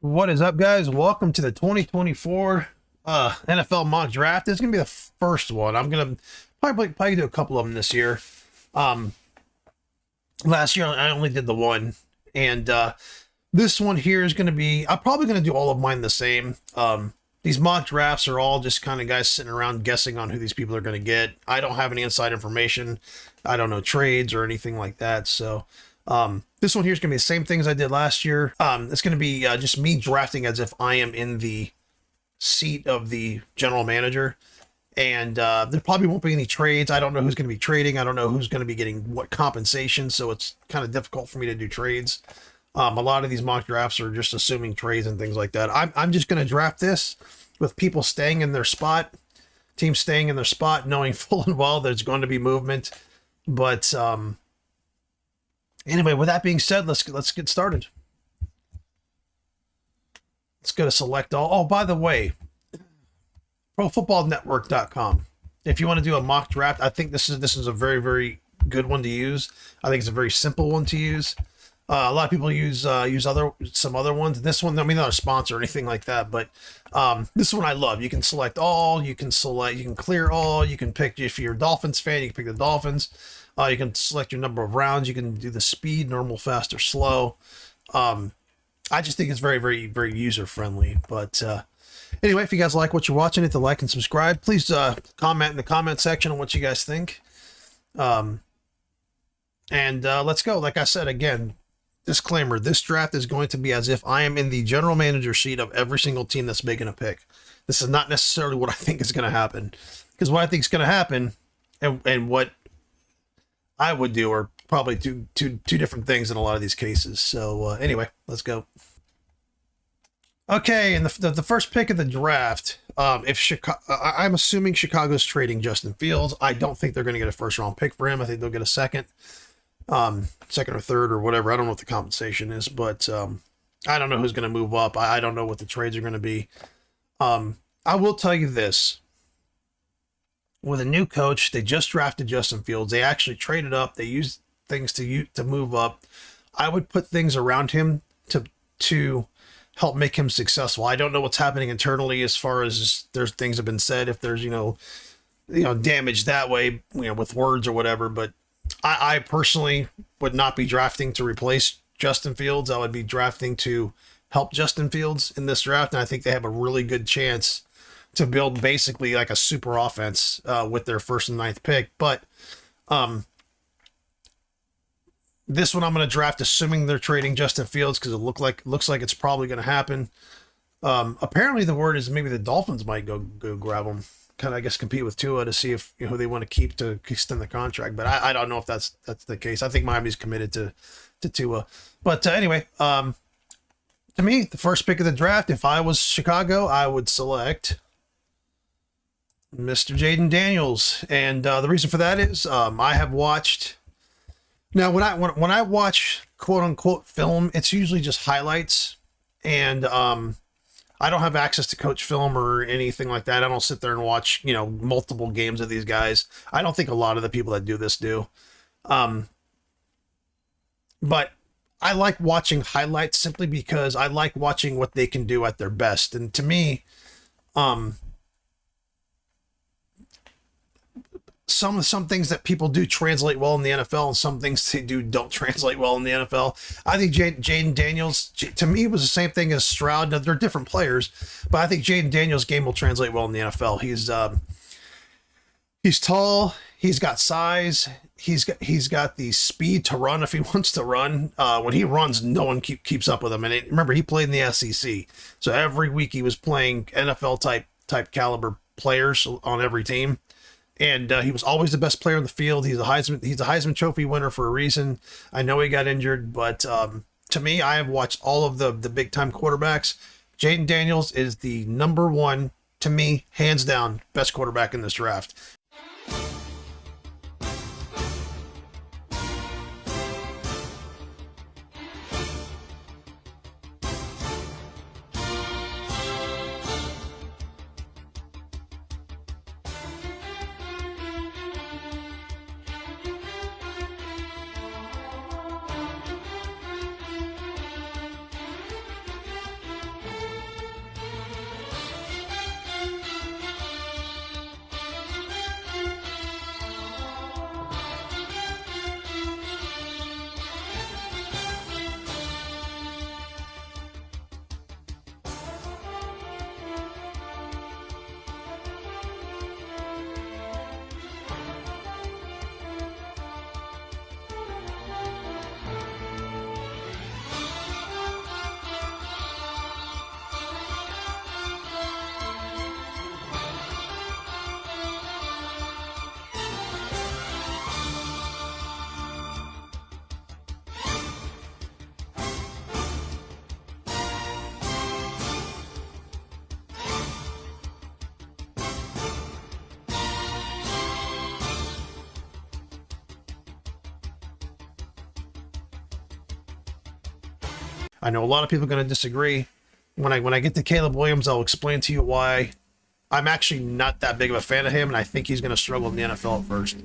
What is up, guys? Welcome to the 2024 NFL mock draft. This is gonna be the first one. I'm gonna probably do a couple of them this year. Um, Last year I only did the one, and this one here is gonna be. I'm probably gonna do all of mine the same. These mock drafts are all just kind of guys sitting around guessing on who these people are gonna get. I don't have any inside information. I don't know trades or anything like that. So. This one here is going to be the same thing as I did last year. It's going to be just me drafting as if I am in the seat of the general manager. And there probably won't be any trades. I don't know who's going to be trading. I don't know who's going to be getting what compensation. So it's kind of difficult for me to do trades. A lot of these mock drafts are just assuming trades and things like that. I'm just going to draft this with people staying in their spot, teams staying in their spot, knowing full and well there's going to be movement. But anyway, with that being said, let's get started. Let's go to select all. Oh, by the way, ProFootballNetwork.com. If you want to do a mock draft, I think this is a very, very good one to use. I think it's a very simple one to use. A lot of people use some other ones. This one, I mean, not a sponsor or anything like that, but this one I love. You can select all. You can clear all. You can pick, if you're a Dolphins fan, you can pick the Dolphins. You can select your number of rounds. You can do the speed, normal, fast, or slow. I just think it's very, very, very user-friendly. But anyway, if you guys like what you're watching, hit the like and subscribe. Please comment in the comment section on what you guys think. And let's go. Like I said, again, disclaimer, this draft is going to be as if I am in the general manager seat of every single team that's making a pick. This is not necessarily what I think is going to happen. Because what I think is going to happen and what I would do are probably two different things in a lot of these cases. So anyway, let's go. Okay, and the first pick of the draft, if Chicago, I'm assuming Chicago's trading Justin Fields. I don't think they're going to get a first round pick for him. I think they'll get a second or third or whatever. I don't know what the compensation is, but I don't know who's going to move up. I don't know what the trades are going to be. I will tell you this. With a new coach, they just drafted Justin Fields. They actually traded up. They used things to move up. I would put things around him to help make him successful. I don't know what's happening internally as far as there's things have been said. If there's damage that way, with words or whatever. But I personally would not be drafting to replace Justin Fields. I would be drafting to help Justin Fields in this draft, and I think they have a really good chance to build basically like a super offense with their first and ninth pick. But this one I'm going to draft assuming they're trading Justin Fields because it looks like it's probably going to happen. Apparently the word is maybe the Dolphins might go grab him, kind of I guess compete with Tua to see if who they want to keep to extend the contract. But I don't know if that's the case. I think Miami's committed to Tua. But anyway, to me, the first pick of the draft, if I was Chicago, I would select Mr. Jayden Daniels, and the reason for that is I have watched. Now, when I watch quote unquote film, it's usually just highlights, and I don't have access to coach film or anything like that. I don't sit there and watch multiple games of these guys. I don't think a lot of the people that do this do, but I like watching highlights simply because I like watching what they can do at their best, and to me, some things that people do translate well in the NFL, and some things they do don't translate well in the NFL. I think Jayden Daniels, to me, was the same thing as Stroud. Now, they're different players, but I think Jayden Daniels' game will translate well in the NFL. He's tall, he's got size, he's got the speed to run if he wants to run. When he runs, no one keeps up with him. And remember, he played in the SEC, so every week he was playing NFL type caliber players on every team. And he was always the best player on the field. He's a Heisman Trophy winner for a reason. I know he got injured, but to me, I have watched all of the big time quarterbacks. Jayden Daniels is the number one, to me, hands down, best quarterback in this draft. I know a lot of people are going to disagree. When I get to Caleb Williams, I'll explain to you why I'm actually not that big of a fan of him, and I think he's going to struggle in the NFL at first.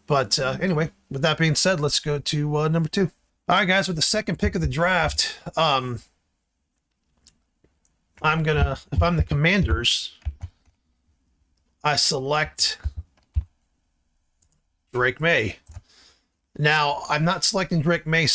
But anyway, with that being said, let's go to number 2. All right, guys, with the second pick of the draft, if I'm the Commanders, I select Drake May. Now, I'm not selecting Drake May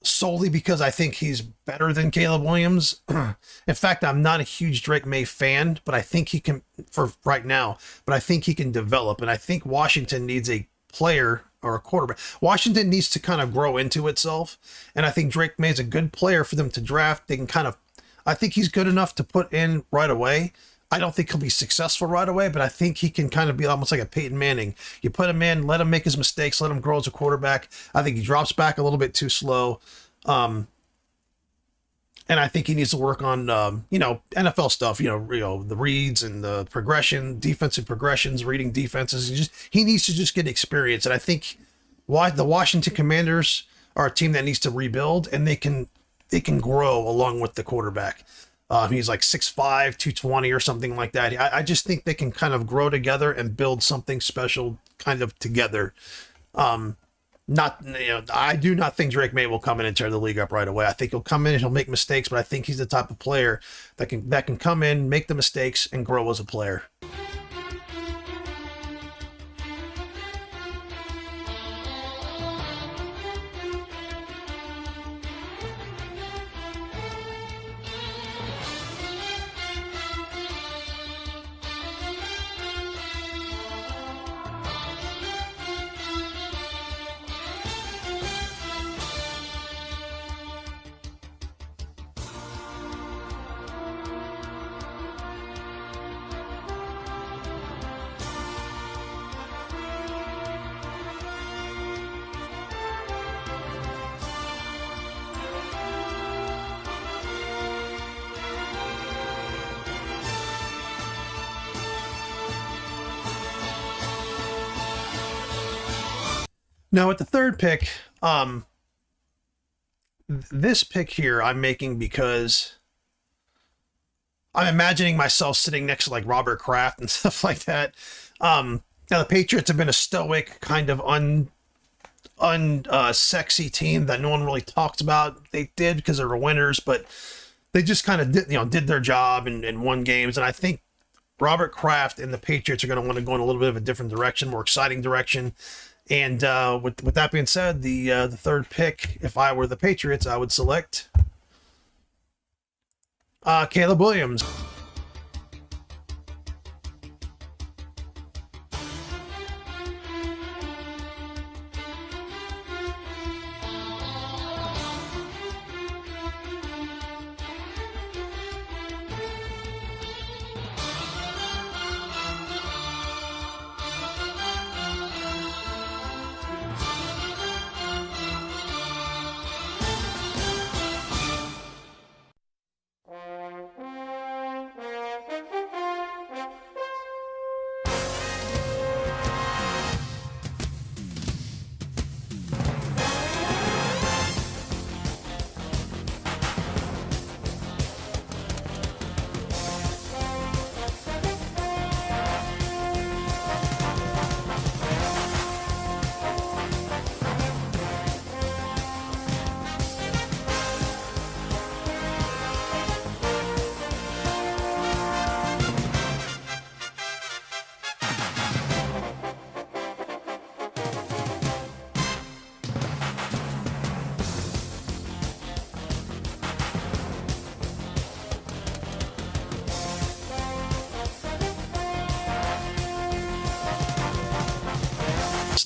solely because I think he's better than Caleb Williams. In fact, I'm not a huge Drake May fan, but I think he can, for right now, but I think he can develop. And I think Washington needs a player or a quarterback. Washington needs to kind of grow into itself. And I think Drake May is a good player for them to draft. They can I think he's good enough to put in right away. I don't think he'll be successful right away, but I think he can kind of be almost like a Peyton Manning. You put him in, let him make his mistakes, let him grow as a quarterback. I think he drops back a little bit too slow. And I think he needs to work on, NFL stuff, the reads and the progression, defensive progressions, reading defenses. He needs to just get experience. And I think the Washington Commanders are a team that needs to rebuild, and they can grow along with the quarterback. He's like 6'5", 220 or something like that. I just think they can kind of grow together and build something special kind of together. I do not think Drake May will come in and tear the league up right away. I think he'll come in and he'll make mistakes, but I think he's the type of player that can come in, make the mistakes, and grow as a player. Now, at the third pick, this pick here I'm making because I'm imagining myself sitting next to like Robert Kraft and stuff like that. Now, the Patriots have been a stoic, kind of unsexy team that no one really talks about. They did because they were winners, but they just kind of did their job and won games. And I think Robert Kraft and the Patriots are going to want to go in a little bit of a different direction, more exciting direction. And with that being said, the third pick, if I were the Patriots, I would select Caleb Williams.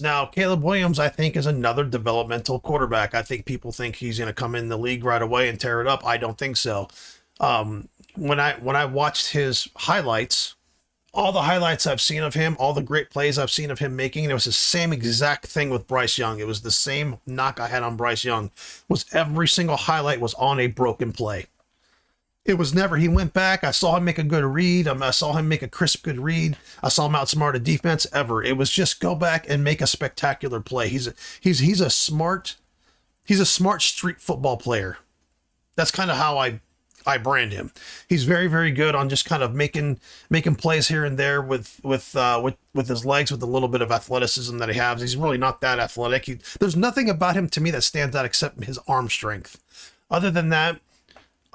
Now, Caleb Williams, I think, is another developmental quarterback. I think people think he's going to come in the league right away and tear it up. I don't think so. When I watched his highlights, all the highlights I've seen of him, all the great plays I've seen of him making, and it was the same exact thing with Bryce Young. It was the same knock I had on Bryce Young. Was every single highlight was on a broken play. It was never, he went back, I saw him make a good read, I saw him make a crisp good read, I saw him outsmart a defense, ever. It was just go back and make a spectacular play. He's a smart street football player. That's kind of how I brand him. He's very, very good on just kind of making plays here and there with his legs, with a little bit of athleticism that he has. He's really not that athletic. There's nothing about him to me that stands out except his arm strength. Other than that,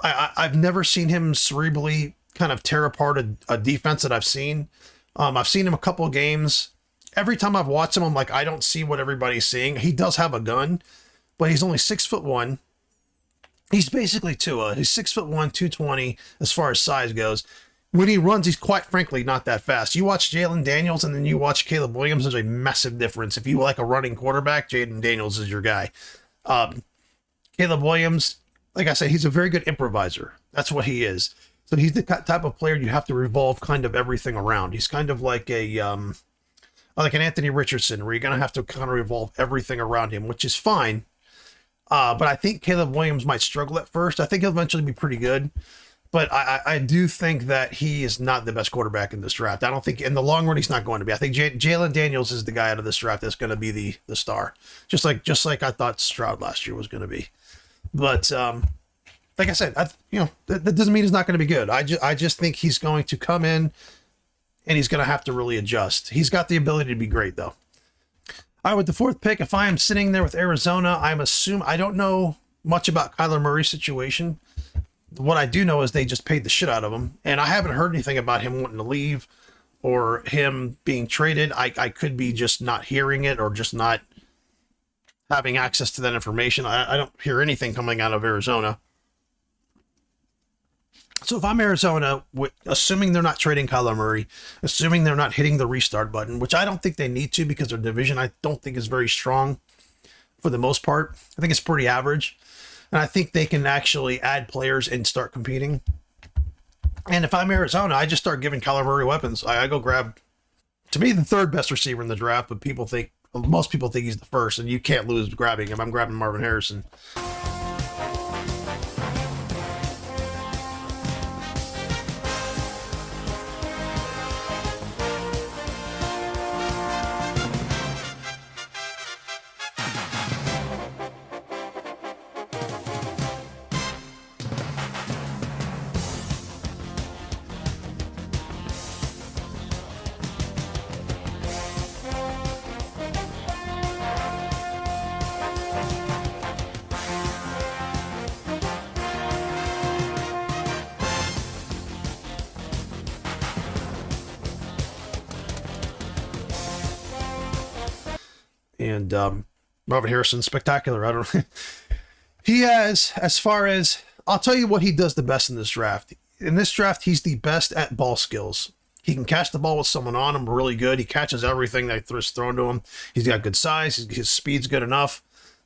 I've never seen him cerebrally kind of tear apart a defense that I've seen. I've seen him a couple of games. Every time I've watched him, I'm like, I don't see what everybody's seeing. He does have a gun, but he's only 6'1". He's basically Tua. He's 6'1", 220 as far as size goes. When he runs, he's quite frankly not that fast. You watch Jalen Daniels and then you watch Caleb Williams, there's a massive difference. If you like a running quarterback, Jalen Daniels is your guy. Caleb Williams, like I said, he's a very good improviser. That's what he is. So he's the type of player you have to revolve kind of everything around. He's kind of like an Anthony Richardson, where you're going to have to kind of revolve everything around him, which is fine. But I think Caleb Williams might struggle at first. I think he'll eventually be pretty good. But I do think that he is not the best quarterback in this draft. I don't think in the long run he's not going to be. I think Jalen Daniels is the guy out of this draft that's going to be the star. Just like I thought Stroud last year was going to be. But like I said, that doesn't mean he's not going to be good. I just think he's going to come in and he's going to have to really adjust. He's got the ability to be great, though. All right, with the fourth pick, if I am sitting there with Arizona, I don't know much about Kyler Murray's situation. What I do know is they just paid the shit out of him, and I haven't heard anything about him wanting to leave or him being traded. I could be just not hearing it or just not having access to that information. I don't hear anything coming out of Arizona. So if I'm Arizona, assuming they're not trading Kyler Murray, assuming they're not hitting the restart button, which I don't think they need to because their division I don't think is very strong for the most part. I think it's pretty average. And I think they can actually add players and start competing. And if I'm Arizona, I just start giving Kyler Murray weapons. I go grab, to me, the third best receiver in the draft, but most people think he's the first, and you can't lose grabbing him. I'm grabbing Marvin Harrison. And Marvin Harrison, spectacular. I don't. He has, as far as, I'll tell you what he does the best in this draft. In this draft, he's the best at ball skills. He can catch the ball with someone on him really good. He catches everything that's thrown to him. He's got good size. His speed's good enough.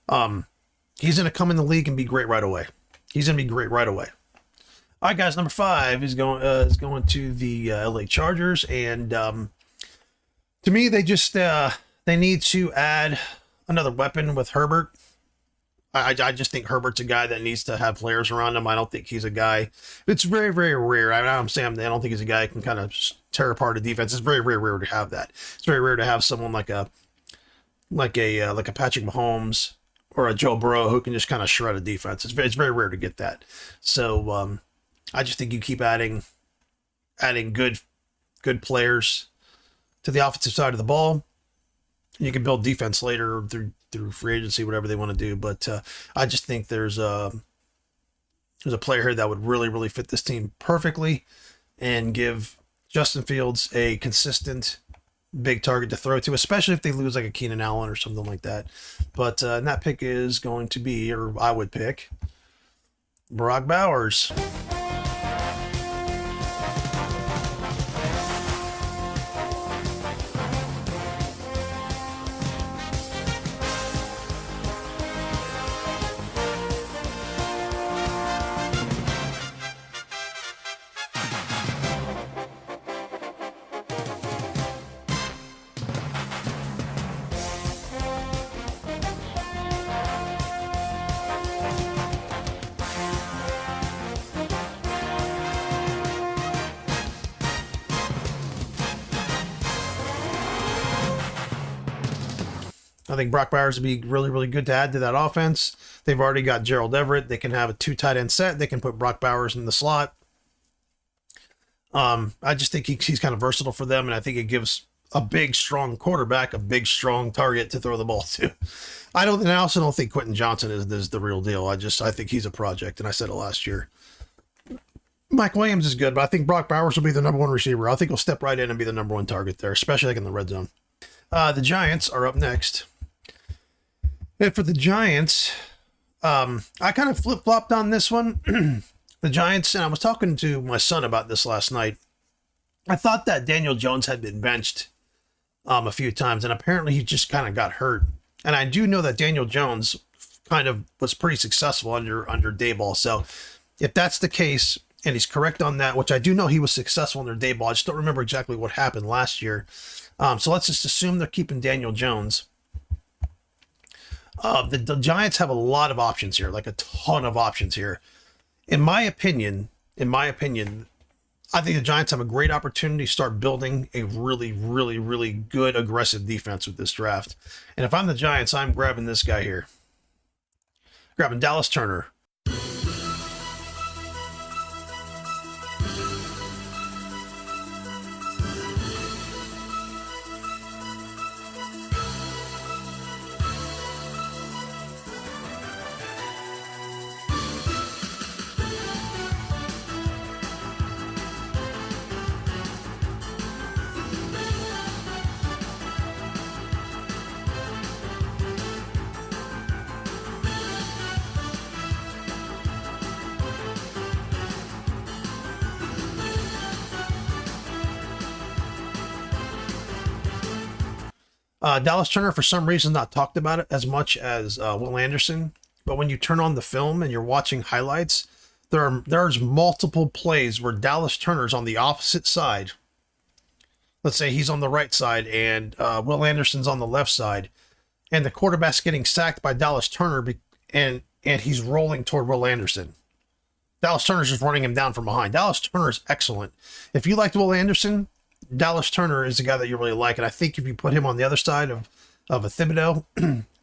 He's going to come in the league and be great right away. He's going to be great right away. All right, guys. Number 5 is going to the LA Chargers, and to me, they just they need to add another weapon with Herbert. I just think Herbert's a guy that needs to have players around him. I don't think he's a guy. It's very, very rare. I don't think he's a guy that can kind of tear apart a defense. It's very, very rare to have that. It's very rare to have someone like a Patrick Mahomes or a Joe Burrow who can just kind of shred a defense. It's very rare to get that. So I just think you keep adding good players to the offensive side of the ball. You can build defense later through free agency, whatever they want to do. But I just think there's a player here that would really, really fit this team perfectly and give Justin Fields a consistent big target to throw to, especially if they lose like a Keenan Allen or something like that. But and that pick is going to be, or I would pick, Brock Bowers. I think Brock Bowers would be really, really good to add to that offense. They've already got Gerald Everett. They can have a 2 tight end set. They can put Brock Bowers in the slot. I just think he's kind of versatile for them, and I think it gives a big, strong quarterback a big, strong target to throw the ball to. I also don't think Quentin Johnson is the real deal. I think he's a project, and I said it last year. Mike Williams is good, but I think Brock Bowers will be the number 1 receiver. I think he'll step right in and be the number 1 target there, especially like in the red zone. The Giants are up next. And for the Giants, I kind of flip-flopped on this one. The Giants, and I was talking to my son about this last night. I thought that Daniel Jones had been benched a few times, and apparently he just kind of got hurt. And I do know that Daniel Jones kind of was pretty successful under Daboll. So if that's the case, and he's correct on that, which I do know he was successful under Daboll, I just don't remember exactly what happened last year. So let's just assume they're keeping Daniel Jones. The Giants have a lot of options here, like a ton of options here. In my opinion, I think the Giants have a great opportunity to start building a really, really, really good, aggressive defense with this draft. And if I'm the Giants, I'm grabbing this guy here. Grabbing Dallas Turner. Dallas Turner, for some reason, not talked about it as much as Will Anderson. But when you turn on the film and you're watching highlights, there's multiple plays where Dallas Turner's on the opposite side. Let's say he's on the right side and Will Anderson's on the left side, and the quarterback's getting sacked by Dallas Turner, and he's rolling toward Will Anderson. Dallas Turner's just running him down from behind. Dallas Turner is excellent. If you liked Will Anderson, Dallas Turner is the guy that you really like, and I think if you put him on the other side of a Thibodeau,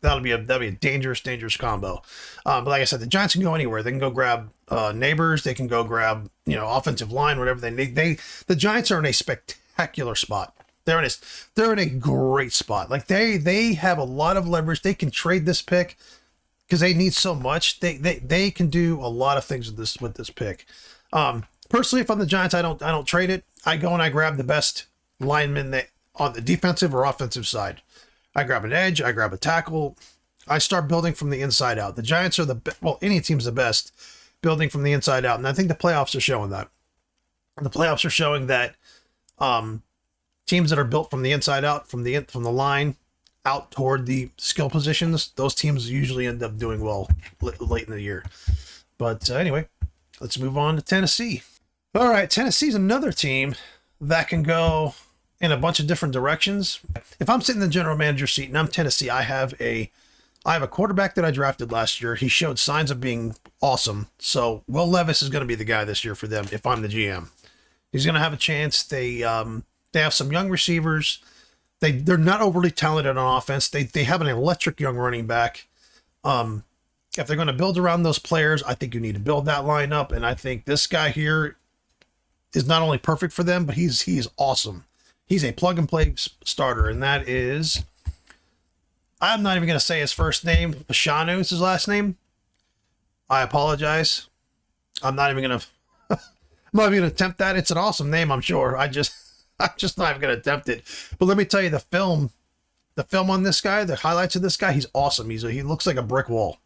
that'll be a dangerous combo. But like I said, the Giants can go anywhere. They can go grab Neighbors. They can go grab offensive line, whatever they need. The Giants are in a spectacular spot. They're in a great spot. Like they have a lot of leverage. They can trade this pick because they need so much. They can do a lot of things with this pick. Personally, if I'm the Giants, I don't trade it. I go and I grab the best lineman on the defensive or offensive side. I grab an edge. I grab a tackle. I start building from the inside out. The Giants are any team's the best building from the inside out, and I think the playoffs are showing that. The playoffs are showing that teams that are built from the inside out, from the line out toward the skill positions, those teams usually end up doing well late in the year. But anyway, let's move on to Tennessee. All right, Tennessee's another team that can go in a bunch of different directions. If I'm sitting in the general manager seat and I'm Tennessee, I have a quarterback that I drafted last year. He showed signs of being awesome. So Will Levis is going to be the guy this year for them if I'm the GM. He's going to have a chance. They have some young receivers. They're not overly talented on offense. They have an electric young running back. If they're going to build around those players, I think you need to build that lineup. And I think this guy here is not only perfect for them, but he's awesome. He's a plug-and-play starter, and that is... I'm not even going to say his first name. Fashanu is his last name. I apologize. I'm not even going to attempt that. It's an awesome name, I'm sure. I'm just not even going to attempt it. But let me tell you, the film on this guy, the highlights of this guy, he's awesome. He looks like a brick wall.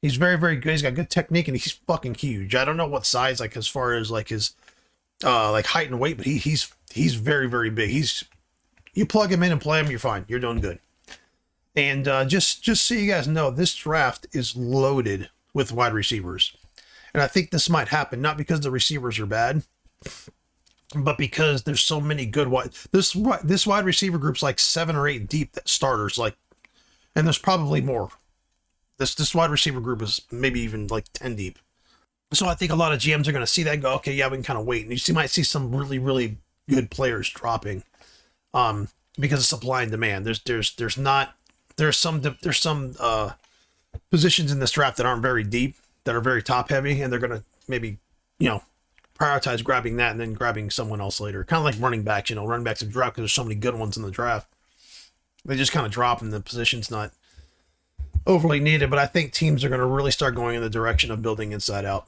He's very, very good. He's got good technique, and he's fucking huge. I don't know what size, like as far as like his like height and weight, but he's very, very big. You plug him in and play him, you're fine. You're doing good. And just so you guys know, this draft is loaded with wide receivers, and I think this might happen not because the receivers are bad, but because there's so many good this wide receiver group's like 7 or 8 deep starters, like, and there's probably more. This wide receiver group is maybe even like 10 deep. So I think a lot of GMs are going to see that and go, okay, yeah, we can kind of wait. And you might see some really, really good players dropping because of supply and demand. There's some positions in this draft that aren't very deep, that are very top heavy, and they're going to maybe, prioritize grabbing that and then grabbing someone else later. Kind of like running backs, running backs have dropped because there's so many good ones in the draft. They just kind of drop and the position's not overly needed, but I think teams are going to really start going in the direction of building inside out.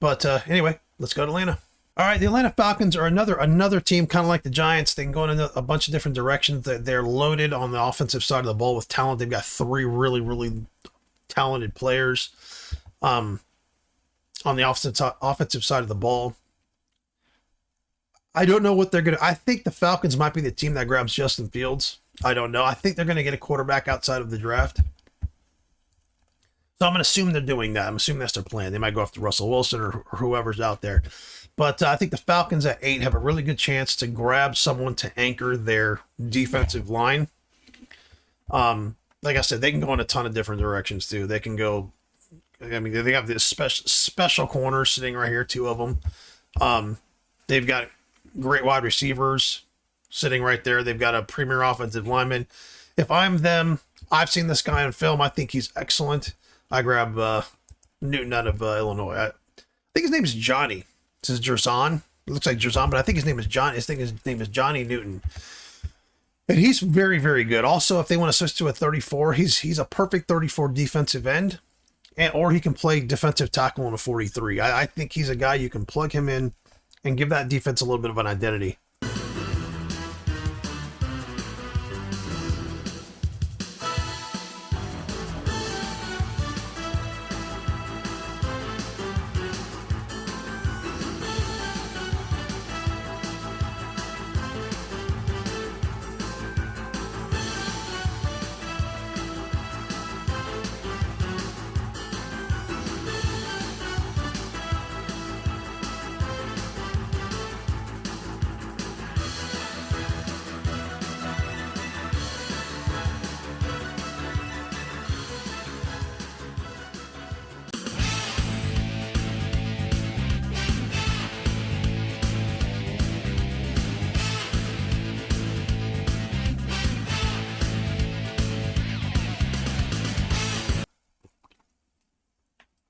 But anyway, let's go to Atlanta. All right, the Atlanta Falcons are another team, kind of like the Giants. They can go in a bunch of different directions. They're loaded on the offensive side of the ball with talent. They've got 3 really, really talented players on the offensive side of the ball. I don't know what they're going to... I think the Falcons might be the team that grabs Justin Fields. I don't know. I think they're going to get a quarterback outside of the draft. So I'm going to assume they're doing that. I'm assuming that's their plan. They might go after Russell Wilson or whoever's out there. But I think the Falcons at 8 have a really good chance to grab someone to anchor their defensive line. Like I said, they can go in a ton of different directions too. They can go... I mean, they have this special corners sitting right here, 2 of them. They've got great wide receivers sitting right there. They've got a premier offensive lineman. If I'm them, I've seen this guy on film. I think he's excellent. I grab Newton out of Illinois. I think his name is Johnny. This is Jerzon. It looks like Jerzon, but I think his name is John. His name is Johnny Newton. And he's very, very good. Also, if they want to switch to a 34, he's a perfect 34 defensive end. Or he can play defensive tackle on a 43. I think he's a guy you can plug him in and give that defense a little bit of an identity.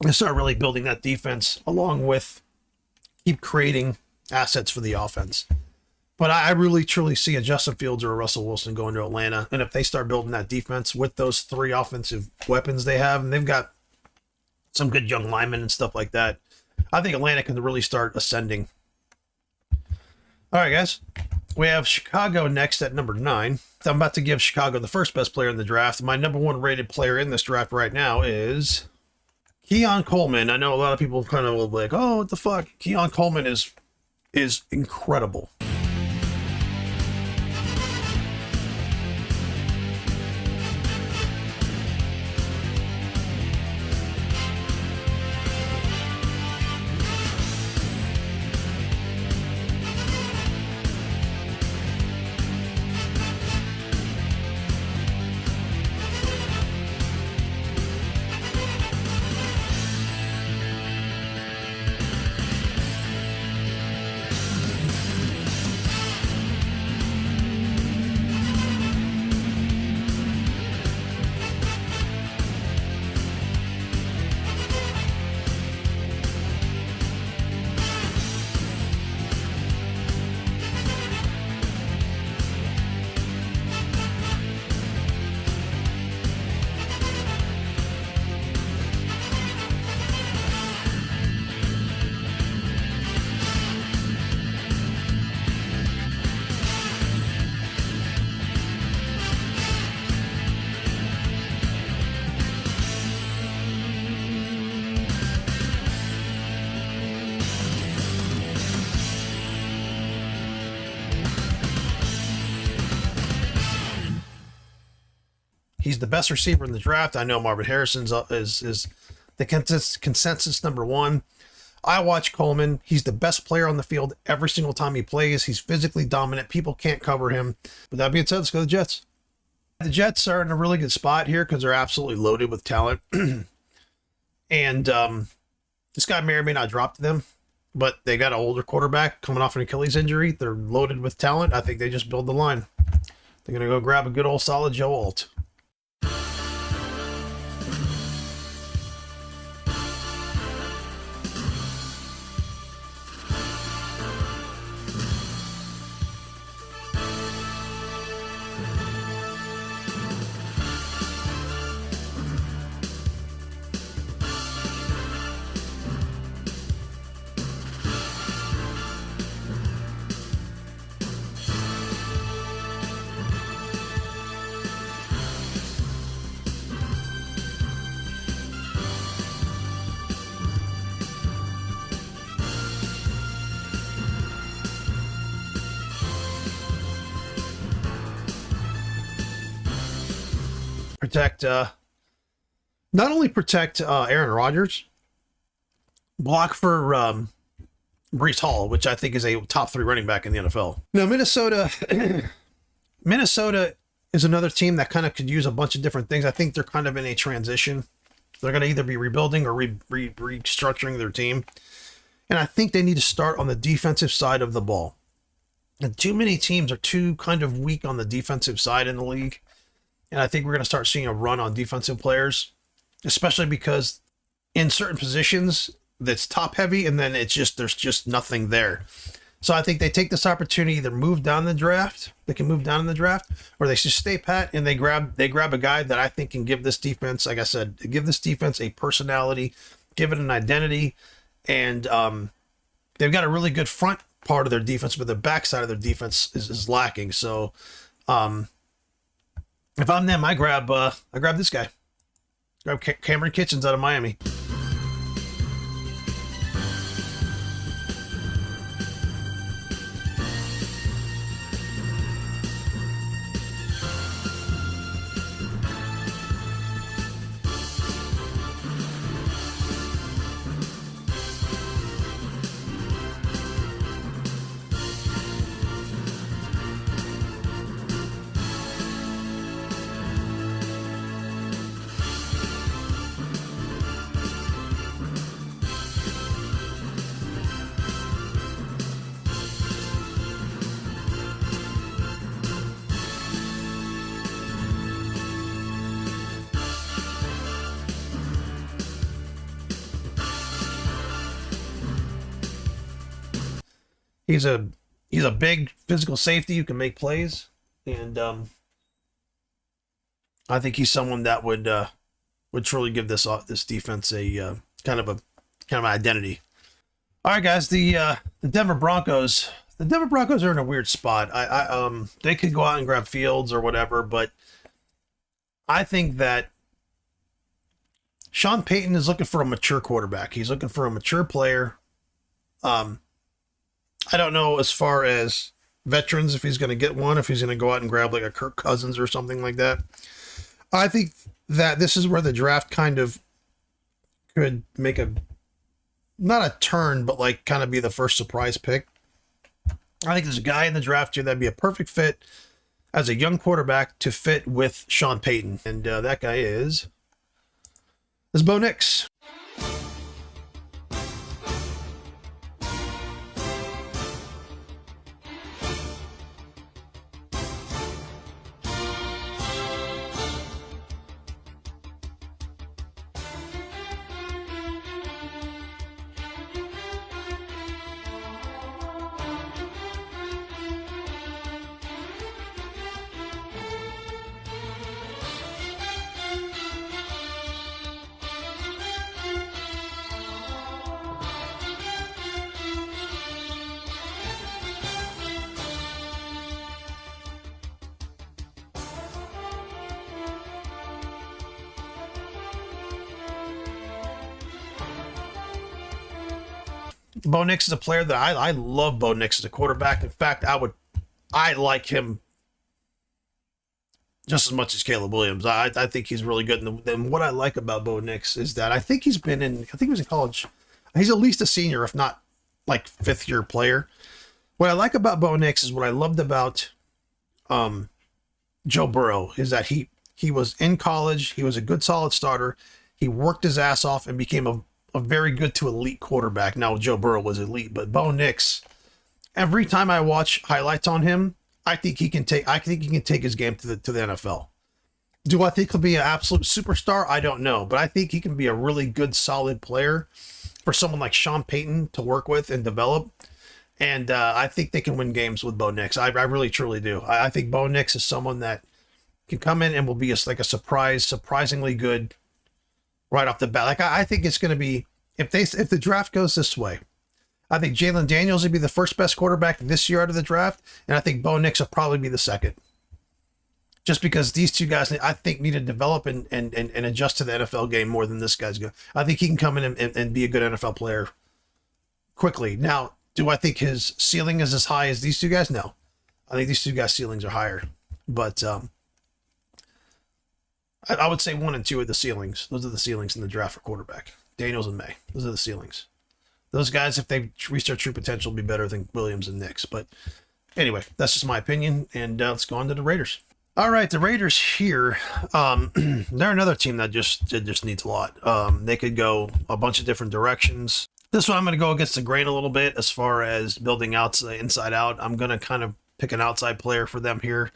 And start really building that defense along with keep creating assets for the offense. But I really truly see a Justin Fields or a Russell Wilson going to Atlanta. And if they start building that defense with those 3 offensive weapons they have, and they've got some good young linemen and stuff like that, I think Atlanta can really start ascending. All right, guys. We have Chicago next at number 9. I'm about to give Chicago the first best player in the draft. My number 1 rated player in this draft right now is Keon Coleman. I know a lot of people kind of will be like, oh, what the fuck? Keon Coleman is incredible. He's the best receiver in the draft. I know Marvin Harrison's is the consensus number one. I watch Coleman. He's the best player on the field every single time he plays. He's physically dominant. People can't cover him. With that being said, let's go to the Jets. The Jets are in a really good spot here because they're absolutely loaded with talent. And this guy may or may not drop to them, but they got an older quarterback coming off an Achilles injury. They're loaded with talent. I think they just build the line. They're going to go grab a good old solid Joe Alt. Protect, not only protect Aaron Rodgers, block for Breece Hall, which I think is a top 3 running back in the NFL. Now, Minnesota is another team that kind of could use a bunch of different things. I think they're kind of in a transition. They're going to either be rebuilding or restructuring their team. And I think they need to start on the defensive side of the ball. And too many teams are too kind of weak on the defensive side in the league. And I think we're going to start seeing a run on defensive players, especially because in certain positions that's top heavy and then it's just, there's just nothing there. So I think they take this opportunity, either move down the draft, they can move down in the draft, or they just stay pat and they grab a guy that I think can give this defense, like I said, give this defense a personality, give it an identity. And they've got a really good front part of their defense, but the backside of their defense is lacking. So, if I'm them, I grab this guy. Grab Cameron Kitchens out of Miami. He's a big physical safety who can make plays, and I think he's someone that would truly give this defense a kind of an identity. All right, guys, the Denver Broncos. The Denver Broncos are in a weird spot. They could go out and grab Fields or whatever, but I think that Sean Payton is looking for a mature quarterback. He's looking for a mature player. I don't know as far as veterans, if he's going to get one, if he's going to go out and grab like a Kirk Cousins or something like that. I think that this is where the draft kind of could make not a turn, but like kind of be the first surprise pick. I think there's a guy in the draft here that'd be a perfect fit as a young quarterback to fit with Sean Payton. And that guy is Bo Nix. Bo Nix is a player that I love. Bo Nix as a quarterback. In fact, I like him just as much as Caleb Williams. I think he's really good. And what I like about Bo Nix is that I think he's been in, I think he was in college. He's at least a senior, if not like fifth year player. What I like about Bo Nix is what I loved about Joe Burrow is that he was in college. He was a good, solid starter. He worked his ass off and became a very good to elite quarterback. Now Joe Burrow was elite, but Bo Nix, every time I watch highlights on him, I think he can take his game to the NFL. Do I think he'll be an absolute superstar? I don't know, but I think he can be a really good, solid player for someone like Sean Payton to work with and develop. And I think they can win games with Bo Nix. I really, truly do. I think Bo Nix is someone that can come in and will be like a surprisingly good right off the bat. Like I think it's going to be, if the draft goes this way, I think Jalen Daniels would be the first best quarterback this year out of the draft, and I think Bo Nix will probably be the second. Just because these two guys, I think, need to develop and adjust to the NFL game more than this guy's going. I think he can come in and be a good NFL player quickly. Now, do I think his ceiling is as high as these two guys? No. I think these two guys' ceilings are higher. But I would say 1 and 2 are the ceilings. Those are the ceilings in the draft for quarterback. Daniels and May. Those are the ceilings. Those guys, if they reach their true potential, will be better than Williams and Nix. But anyway, that's just my opinion. And let's go on to the Raiders. All right, the Raiders here, they're another team that just needs a lot. They could go a bunch of different directions. This one I'm going to go against the grain a little bit as far as building out inside out. I'm going to kind of pick an outside player for them here.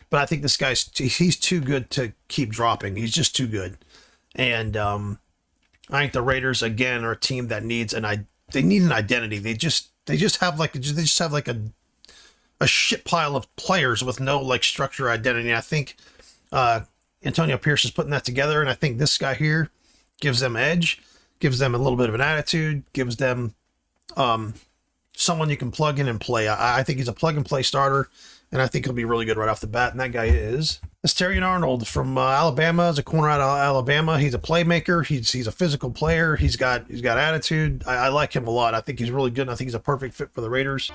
But I think this he's too good to keep dropping. He's just too good. And I think the Raiders, again, are a team that needs they need an identity. They just have like a shit pile of players with no like structure or identity. I think Antonio Pierce is putting that together, and I think this guy here gives them edge, gives them a little bit of an attitude, gives them someone you can plug in and play. I think he's a plug and play starter, and I think he'll be really good right off the bat. And that guy is Terrion Arnold from Alabama. Is a corner out of Alabama. He's a playmaker. He's a physical player. He's got attitude. I like him a lot. I think he's really good. And I think he's a perfect fit for the Raiders.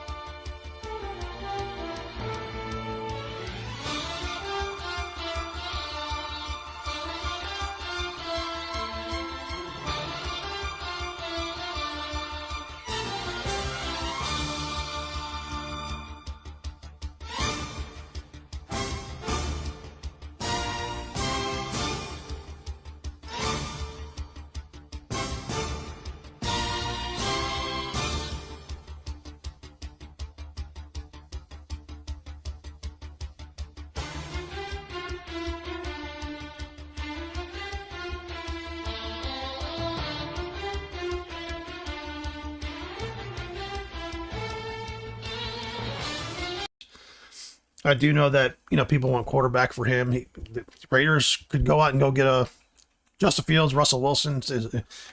I do know that, people want quarterback for him. The Raiders could go out and go get a Justin Fields, Russell Wilson,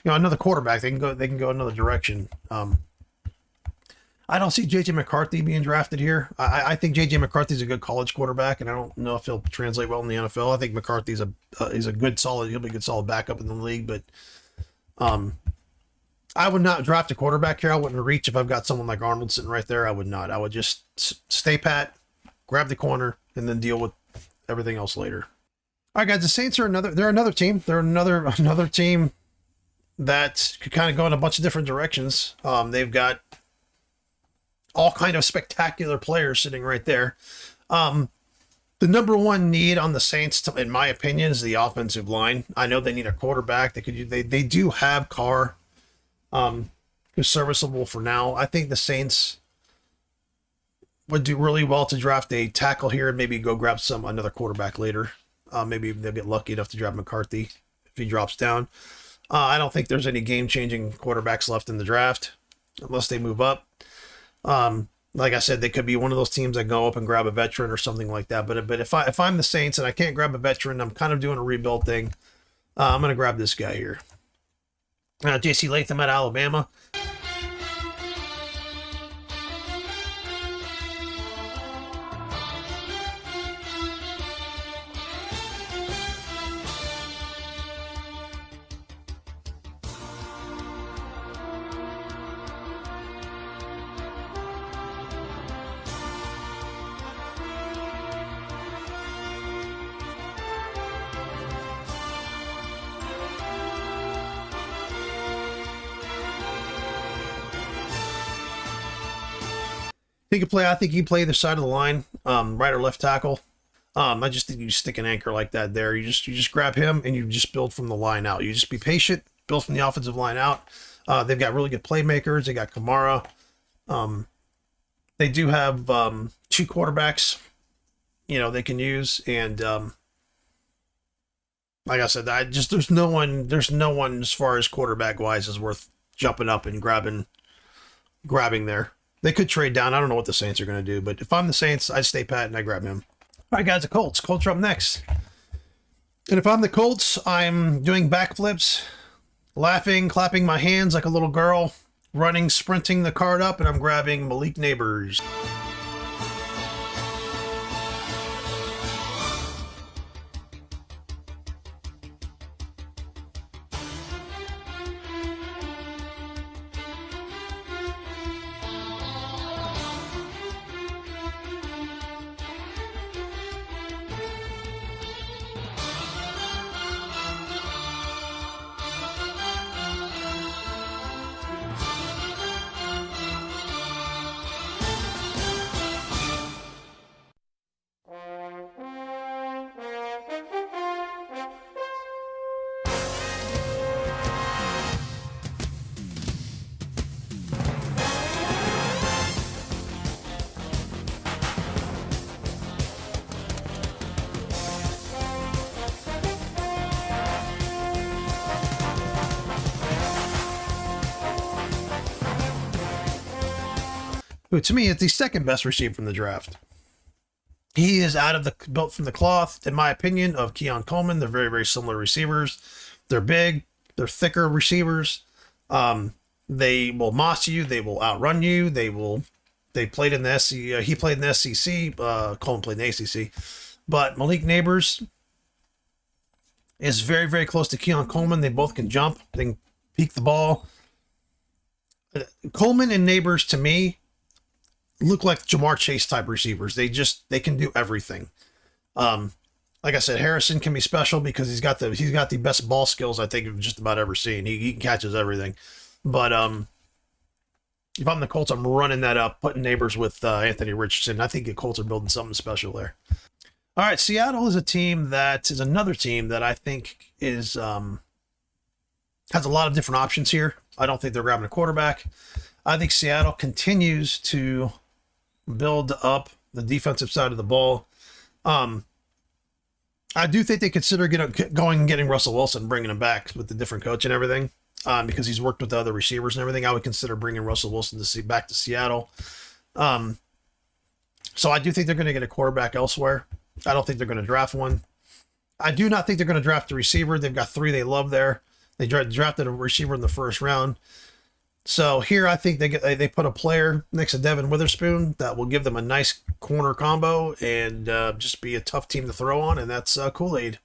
another quarterback. They can go another direction. I don't see JJ McCarthy being drafted here. I think JJ McCarthy's a good college quarterback, and I don't know if he'll translate well in the NFL. I think McCarthy's he'll be a good solid backup in the league, but I would not draft a quarterback here. I wouldn't reach if I've got someone like Arnold sitting right there. I would not. I would just stay pat, grab the corner, and then deal with everything else later. All right, guys, the Saints are another team. They're another team that could kind of go in a bunch of different directions. They've got all kind of spectacular players sitting right there. The number one need on the Saints, in my opinion, is the offensive line. I know they need a quarterback. They do have Carr, who's serviceable for now. I think the Saints would do really well to draft a tackle here and maybe go grab another quarterback later. Maybe they'll get lucky enough to draft McCarthy if he drops down. I don't think there's any game-changing quarterbacks left in the draft unless they move up. Like I said, they could be one of those teams that go up and grab a veteran or something like that. But if I'm the Saints and I can't grab a veteran, I'm kind of doing a rebuild thing. I'm going to grab this guy here. J.C. Latham at Alabama. He can play. I think he can play either side of the line, right or left tackle. I just think you stick an anchor like that there. You just grab him and you just build from the line out. You just be patient, build from the offensive line out. They've got really good playmakers. They got Kamara. They do have two quarterbacks, they can use, and like I said, there's no one as far as quarterback wise is worth jumping up and grabbing there. They could trade down. I don't know what the Saints are going to do, but if I'm the Saints, I stay pat and I grab him. All right, guys, the Colts. Colts are up next. And if I'm the Colts, I'm doing backflips, laughing, clapping my hands like a little girl, running, sprinting the card up, and I'm grabbing Malik Nabers. Who to me is the second best receiver from the draft. He is built from the cloth, in my opinion, of Keon Coleman. They're very, very similar receivers. They're big, they're thicker receivers. They will moss you, they will outrun you. They played in the SEC. He played in the SEC. Coleman played in the ACC. But Malik Nabers is very, very close to Keon Coleman. They both can jump. They can peek the ball. Coleman and Nabers, to me, look like Jamar Chase type receivers. They can do everything. Like I said, Harrison can be special because he's got the best ball skills I think I've just about ever seen. He catches everything. But if I'm the Colts, I'm running that up, putting Nabers with Anthony Richardson. I think the Colts are building something special there. All right, Seattle is another team that I think has a lot of different options here. I don't think they're grabbing a quarterback. I think Seattle continues to build up the defensive side of the ball. I do think they consider going and getting Russell Wilson, bringing him back with the different coach and everything, because he's worked with the other receivers and everything. I would consider bringing Russell Wilson back to Seattle. So I do think they're going to get a quarterback elsewhere. I don't think they're going to draft one. I do not think they're going to draft a receiver. They've got three they love there. They drafted a receiver in the first round. So here I think they put a player next to Devin Witherspoon that will give them a nice corner combo and just be a tough team to throw on, and that's Kool-Aid.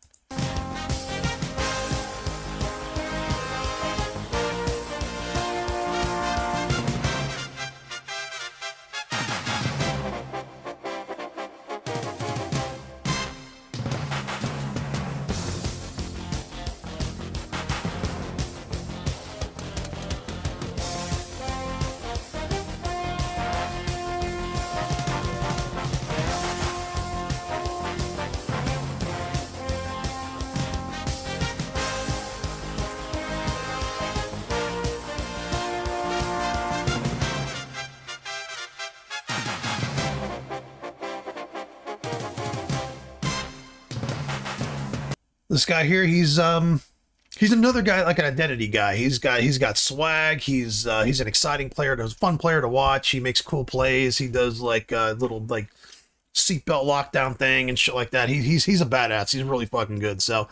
This guy here, he's another guy, like an identity guy. He's got swag. He's an exciting player. He's a fun player to watch. He makes cool plays. He does like a little like seatbelt lockdown thing and shit like that. He's a badass. He's really fucking good. So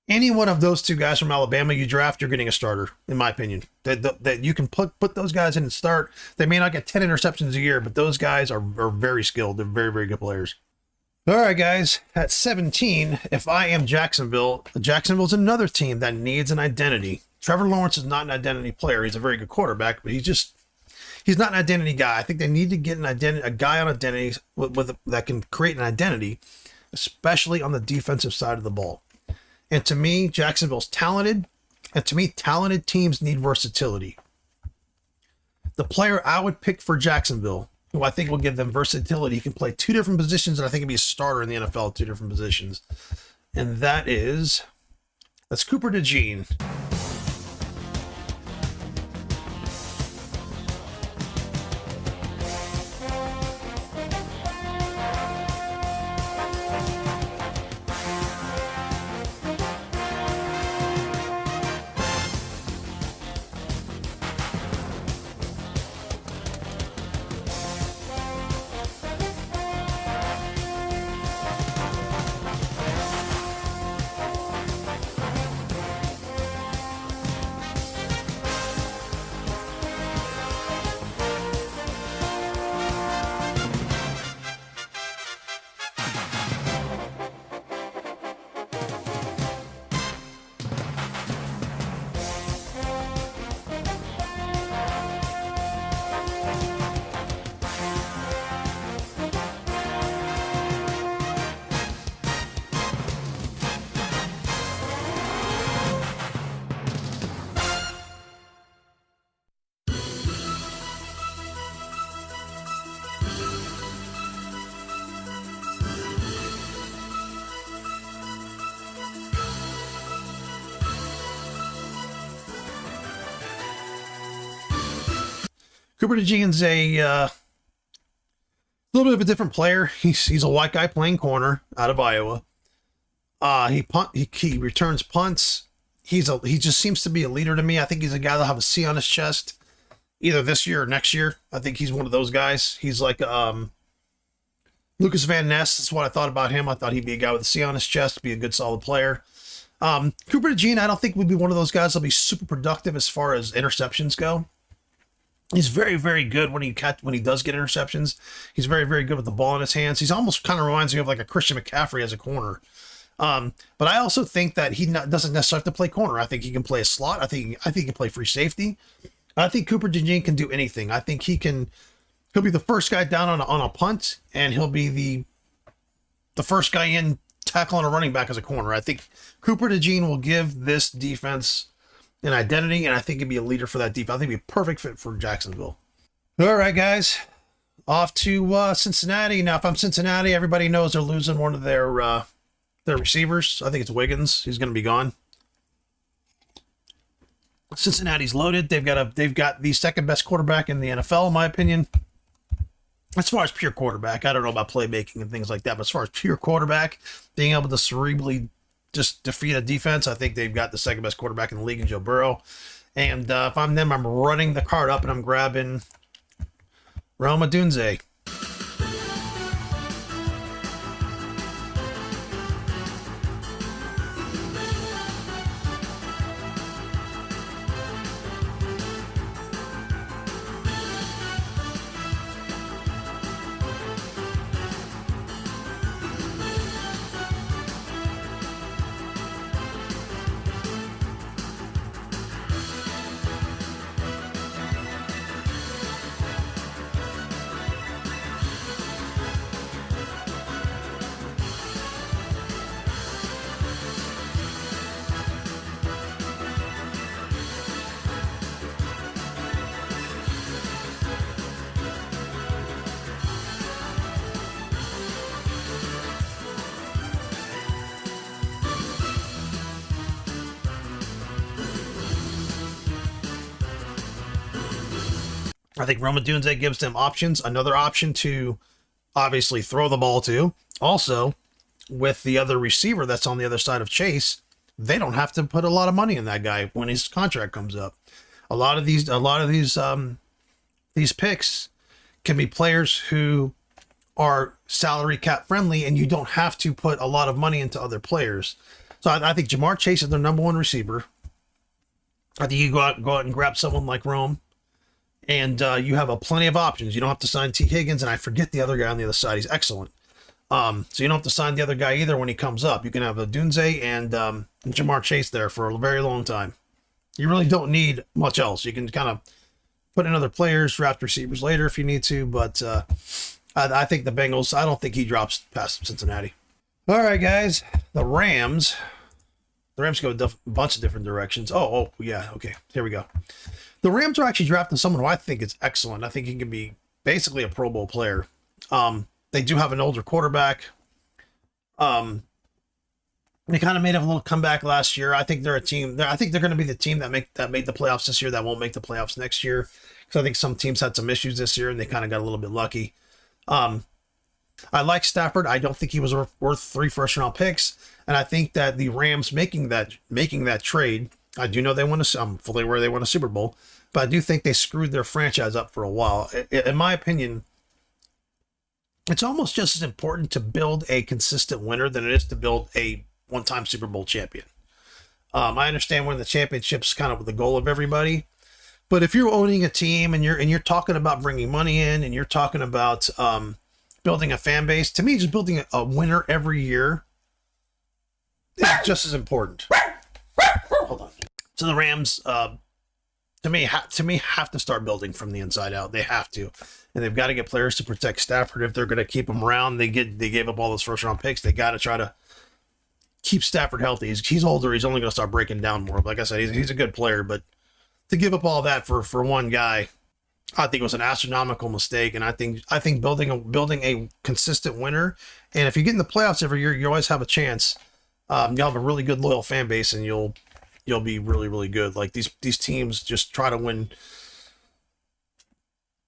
any one of those two guys from Alabama you draft, you're getting a starter, in my opinion. That you can put those guys in and start. They may not get 10 interceptions a year, but those guys are very skilled. They're very, very good players. All right, guys, at 17, if I am Jacksonville's another team that needs an identity. Trevor Lawrence is not an identity player. He's a very good quarterback, but he's not an identity guy. I think they need to get a guy on identity that can create an identity, especially on the defensive side of the ball. And to me, Jacksonville's talented, and to me, talented teams need versatility. The player I would pick for Jacksonville, who I think will give them versatility. He can play two different positions, and I think he'll be a starter in the NFL at two different positions. And that's Cooper DeJean. Cooper DeJean's a little bit of a different player. He's a white guy playing corner out of Iowa. He returns punts. He just seems to be a leader to me. I think he's a guy that'll have a C on his chest either this year or next year. I think he's one of those guys. He's like Lucas Van Ness. That's what I thought about him. I thought he'd be a guy with a C on his chest, be a good solid player. Cooper DeJean, I don't think would be one of those guys that'll be super productive as far as interceptions go. He's very, very good when he does get interceptions. He's very, very good with the ball in his hands. He's almost kind of reminds me of like a Christian McCaffrey as a corner. But I also think that he doesn't necessarily have to play corner. I think he can play a slot. I think he can play free safety. I think Cooper DeJean can do anything. I think he'll be the first guy down on a punt, and he'll be the first guy in tackling a running back as a corner. I think Cooper DeJean will give this defense an identity, and I think he'd be a leader for that defense. I think he'd be a perfect fit for Jacksonville. All right, guys, off to Cincinnati. Now, if I'm Cincinnati, everybody knows they're losing one of their receivers. I think it's Wiggins. He's going to be gone. Cincinnati's loaded. They've got the second best quarterback in the NFL, in my opinion. As far as pure quarterback, I don't know about playmaking and things like that, but as far as pure quarterback, being able to cerebrally just defeat a defense, I think they've got the second best quarterback in the league in Joe Burrow. And if I'm them, I'm running the card up and I'm grabbing Rome Odunze. I think Rome Odunze gives them options. Another option to obviously throw the ball to. Also, with the other receiver that's on the other side of Chase, they don't have to put a lot of money in that guy when his contract comes up. A lot of these picks can be players who are salary cap friendly, and you don't have to put a lot of money into other players. So I think Jamar Chase is their number one receiver. I think you go out and grab someone like Rome. And you have plenty of options. You don't have to sign T. Higgins, and I forget the other guy on the other side. He's excellent. So you don't have to sign the other guy either when he comes up. You can have Odunze and Jamar Chase there for a very long time. You really don't need much else. You can kind of put in other players, draft receivers later if you need to, but I think the Bengals, I don't think he drops past Cincinnati. All right, guys. The Rams go a bunch of different directions. Yeah, okay. Here we go. The Rams are actually drafting someone who I think is excellent. I think he can be basically a Pro Bowl player. They do have an older quarterback. They kind of made a little comeback last year. I think they're a team. I think they're going to be the team that made the playoffs this year that won't make the playoffs next year, because I think some teams had some issues this year and they kind of got a little bit lucky. I like Stafford. I don't think he was worth 3 first-round picks, and I think that the Rams making that trade. I do know they won I'm fully aware they won a Super Bowl, but I do think they screwed their franchise up for a while. In my opinion, it's almost just as important to build a consistent winner than it is to build a one-time Super Bowl champion. I understand winning the championship's kind of the goal of everybody, but if you're owning a team and you're talking about bringing money in and you're talking about building a fan base, to me, just building a winner every year is just as important. Hold on. So the Rams, to me, have to start building from the inside out. They have to, and they've got to get players to protect Stafford if they're going to keep him around. They gave up all those first-round picks. They got to try to keep Stafford healthy. He's older. He's only going to start breaking down more. Like I said, he's a good player, but to give up all that for one guy, I think it was an astronomical mistake. And I think building a consistent winner, and if you get in the playoffs every year, you always have a chance. You'll have a really good loyal fan base, and you'll be really, really good. Like these teams just try to win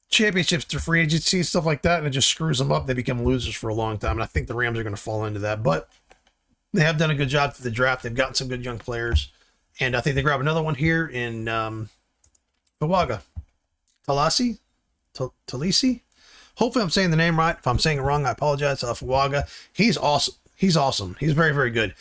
championships through free agency, stuff like that, and it just screws them up. They become losers for a long time, and I think the Rams are going to fall into that. But they have done a good job through the draft. They've gotten some good young players, and I think they grab another one here in Tawaga. Talisi? Hopefully I'm saying the name right. If I'm saying it wrong, I apologize. Fuaga. He's awesome. He's awesome. He's very, very good.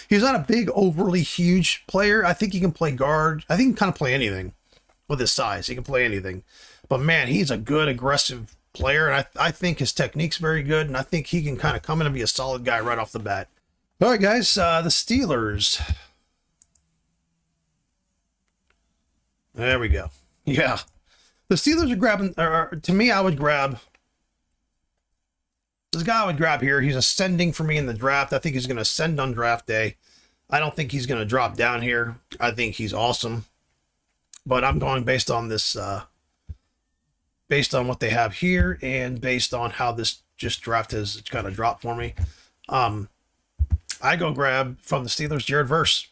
He's not a big, overly huge player. I think he can play guard. I think he can kind of play anything with his size. He can play anything. But, man, he's a good, aggressive player, and I think his technique's very good, and I think he can kind of come in and be a solid guy right off the bat. All right, guys, the Steelers. There we go. Yeah. The Steelers are grabbing, to me, I would grab this guy I would grab here. He's ascending for me in the draft. I think he's going to ascend on draft day. I don't think he's going to drop down here. I think he's awesome. But I'm going based on this, based on what they have here and based on how this just draft has kind of dropped for me. I go grab from the Steelers, Jared Verse.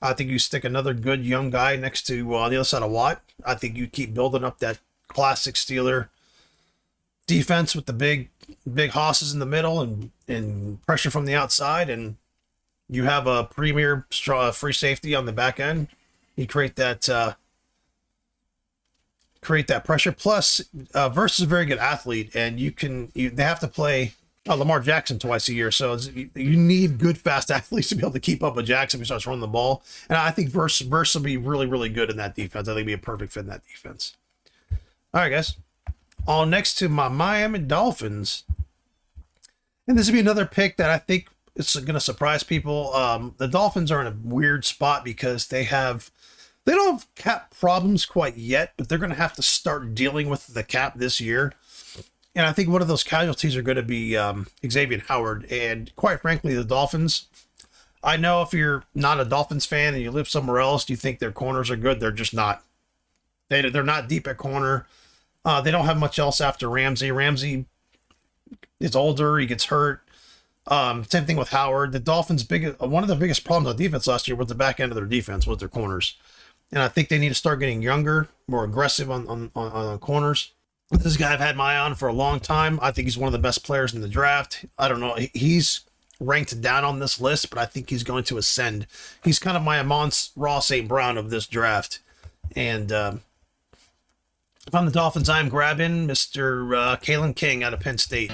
I think you stick another good young guy next to the other side of Watt. I think you keep building up that classic Steeler defense with the big hosses in the middle and pressure from the outside, and you have a premier free safety on the back end. You create that pressure. Plus, Verse is a very good athlete, and they have to play Lamar Jackson twice a year, so you need good, fast athletes to be able to keep up with Jackson if he starts running the ball. And I think Verse will be really, really good in that defense. I think he'll be a perfect fit in that defense. All right, guys. On next to my Miami Dolphins, and this will be another pick that I think it's going to surprise people. The Dolphins are in a weird spot because they don't have cap problems quite yet, but they're going to have to start dealing with the cap this year. And I think one of those casualties are going to be Xavier Howard. And quite frankly, the Dolphins, I know if you're not a Dolphins fan and you live somewhere else, you think their corners are good. They're just not. They're not deep at corner. They don't have much else after Ramsey. Ramsey is older. He gets hurt. Same thing with Howard. The Dolphins' one of the biggest problems on defense last year was the back end of their defense, was their corners. And I think they need to start getting younger, more aggressive on corners. This is a guy I've had my eye on for a long time. I think he's one of the best players in the draft. I don't know. He's ranked down on this list, but I think he's going to ascend. He's kind of my Amon-Ra St. Brown of this draft. And if I'm the Dolphins, I'm grabbing Mr. Kalen King out of Penn State.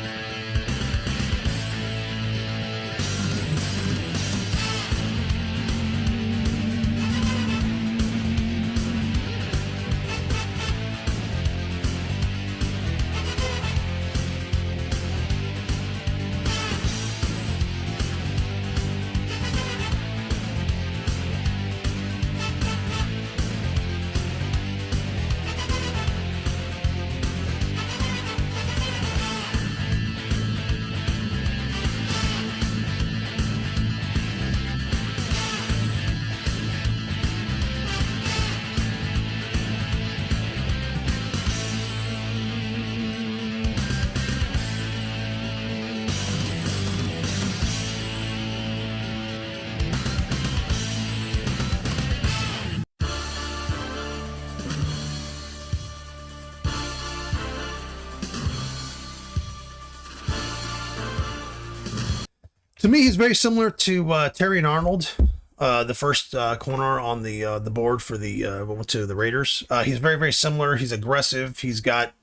To me, he's very similar to Terrion Arnold, the first corner on the board for the Raiders. He's very, very similar. He's aggressive. He's got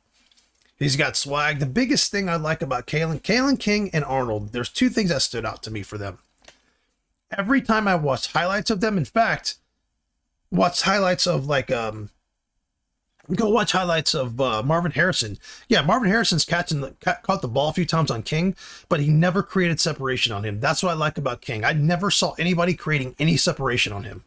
swag. The biggest thing I like about Kalen King and Arnold, there's two things that stood out to me for them. Every time I watched highlights of them, in fact, watched highlights of go watch highlights of Marvin Harrison. Yeah, Marvin Harrison's caught the ball a few times on King, but he never created separation on him. That's what I like about King. I never saw anybody creating any separation on him.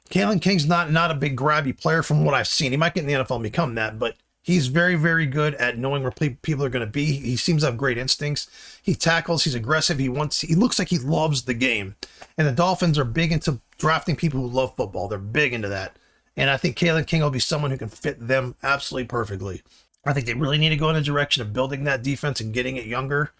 Kalen King's not a big grabby player from what I've seen. He might get in the NFL and become that, but he's very, very good at knowing where people are going to be. He seems to have great instincts. He tackles. He's aggressive. He looks like he loves the game. And the Dolphins are big into drafting people who love football. They're big into that. And I think Kalen King will be someone who can fit them absolutely perfectly. I think they really need to go in the direction of building that defense and getting it younger.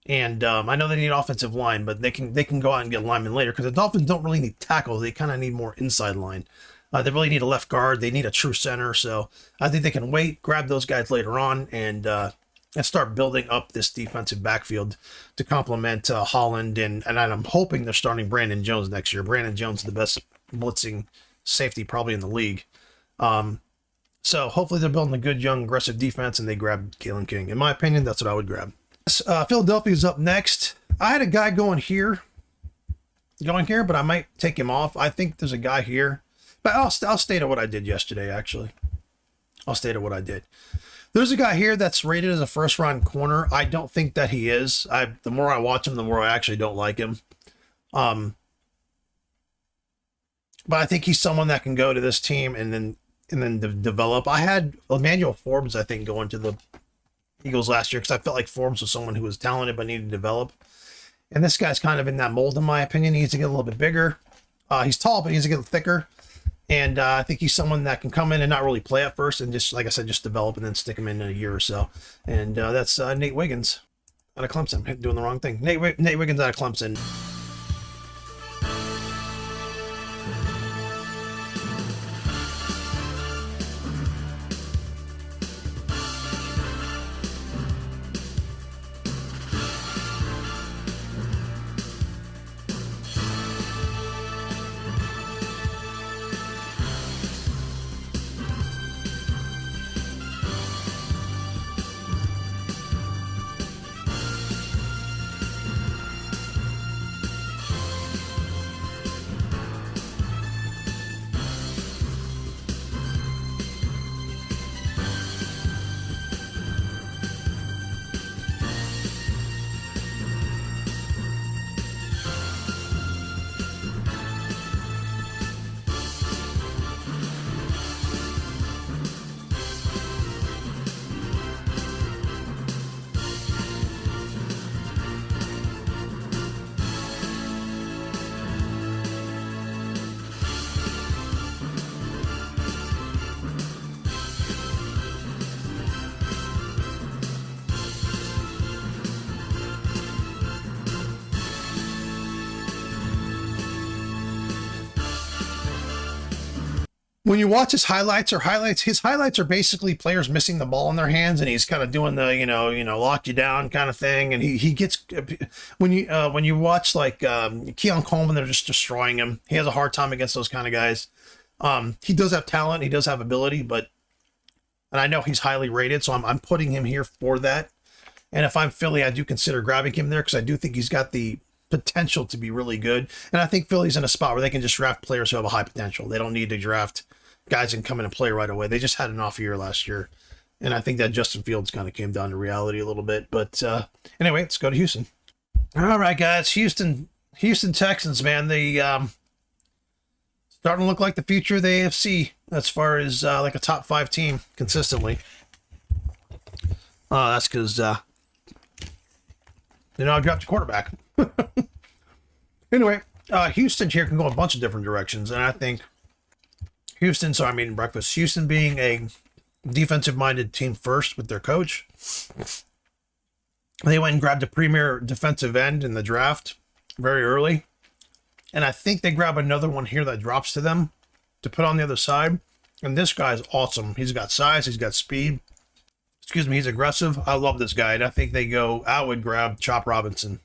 And I know they need offensive line, but they can go out and get linemen later, because the Dolphins don't really need tackles. They kind of need more inside line. They really need a left guard. They need a true center. So I think they can grab those guys later on, and start building up this defensive backfield to complement Holland. And I'm hoping they're starting Brandon Jones next year. Brandon Jones is the best blitzing safety probably in the league. So hopefully they're building a good, young, aggressive defense, and they grab Kalen King. In my opinion, that's what I would grab. Philadelphia's up next. I had a guy going here, but I might take him off. I think there's a guy here, but I'll state what I did yesterday, actually. I'll state what I did. There's a guy here that's rated as a first-round corner. I don't think that he is. The more I watch him, the more I actually don't like him. But I think he's someone that can go to this team and then develop. I had Emmanuel Forbes, I think, going to the Eagles last year, because I felt like Forbes was someone who was talented but needed to develop. And this guy's kind of in that mold, in my opinion. He needs to get a little bit bigger. He's tall, but he needs to get thicker. And I think he's someone that can come in and not really play at first and just, like I said, just develop and then stick him in a year or so. And that's Nate Wiggins out of Clemson. Doing the wrong thing. Nate Wiggins out of Clemson. when you watch his highlights are basically players missing the ball in their hands, and he's kind of doing the lock you down kind of thing. And he gets when you watch like Keon Coleman, they're just destroying him. He has a hard time against those kind of guys. He does have talent, he does have ability, and I know he's highly rated, so I'm putting him here for that. And if I'm Philly, I do consider grabbing him there because I do think he's got the potential to be really good. And I think Philly's in a spot where they can just draft players who have a high potential. They don't need to draft guys who can come in and play right away. They just had an off year last year. And I think that Justin Fields kind of came down to reality a little bit. But anyway, let's go to Houston. All right, guys. Houston Texans, man. They starting to look like the future of the AFC as far as like a top 5 team consistently. That's because I dropped a quarterback. Anyway, Houston here can go a bunch of different directions, and I think Houston being a defensive-minded team first with their coach, they went and grabbed a premier defensive end in the draft very early, and I think they grab another one here that drops to them to put on the other side, and this guy's awesome. He's got size, he's got speed. He's aggressive. I love this guy, and I would grab Chop Robinson.